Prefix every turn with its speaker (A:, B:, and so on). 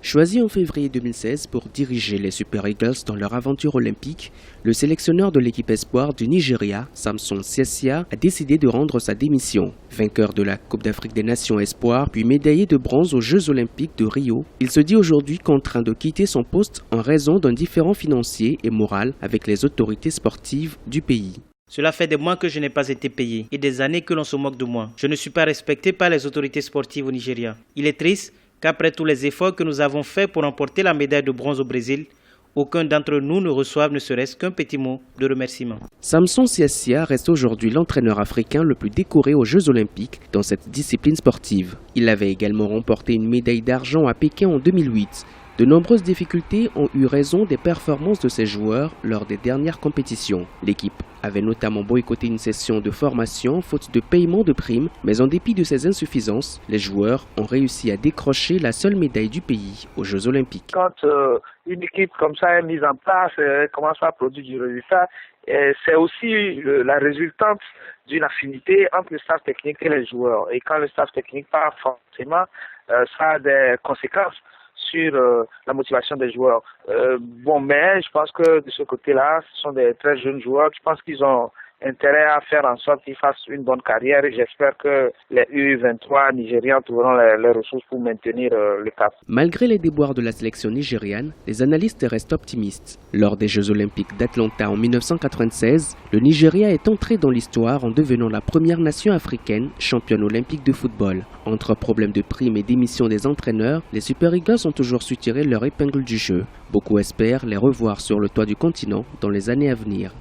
A: Choisi en février 2016 pour diriger les Super Eagles dans leur aventure olympique, le sélectionneur de l'équipe espoir du Nigeria, Samson Siasia, a décidé de rendre sa démission. Vainqueur de la Coupe d'Afrique des Nations espoir, puis médaillé de bronze aux Jeux olympiques de Rio, il se dit aujourd'hui contraint de quitter son poste en raison d'un différend financier et moral avec les autorités sportives du pays.
B: Cela fait des mois que je n'ai pas été payé et des années que l'on se moque de moi. Je ne suis pas respecté par les autorités sportives au Nigeria. Il est triste qu'après tous les efforts que nous avons faits pour remporter la médaille de bronze au Brésil, aucun d'entre nous ne reçoive ne serait-ce qu'un petit mot de remerciement.
A: Samson Siasia reste aujourd'hui l'entraîneur africain le plus décoré aux Jeux olympiques dans cette discipline sportive. Il avait également remporté une médaille d'argent à Pékin en 2008. De nombreuses difficultés ont eu raison des performances de ses joueurs lors des dernières compétitions. L'équipe avait notamment boycotté une session de formation faute de paiement de primes, mais en dépit de ces insuffisances, les joueurs ont réussi à décrocher la seule médaille du pays aux Jeux olympiques.
C: Quand une équipe comme ça est mise en place, commence à produire du résultat, c'est aussi la résultante d'une affinité entre le staff technique et les joueurs. Et quand le staff technique part, forcément, ça a des conséquences sur la motivation des joueurs. Mais je pense que de ce côté-là, ce sont des très jeunes joueurs. Je pense qu'ils ont intérêt à faire en sorte qu'ils fassent une bonne carrière et j'espère que les U23 nigériens trouveront les ressources pour maintenir le cap.
A: Malgré les déboires de la sélection nigériane, les analystes restent optimistes. Lors des Jeux olympiques d'Atlanta en 1996, le Nigeria est entré dans l'histoire en devenant la première nation africaine championne olympique de football. Entre problèmes de primes et démission des entraîneurs, les Super Eagles ont toujours su tirer leur épingle du jeu. Beaucoup espèrent les revoir sur le toit du continent dans les années à venir.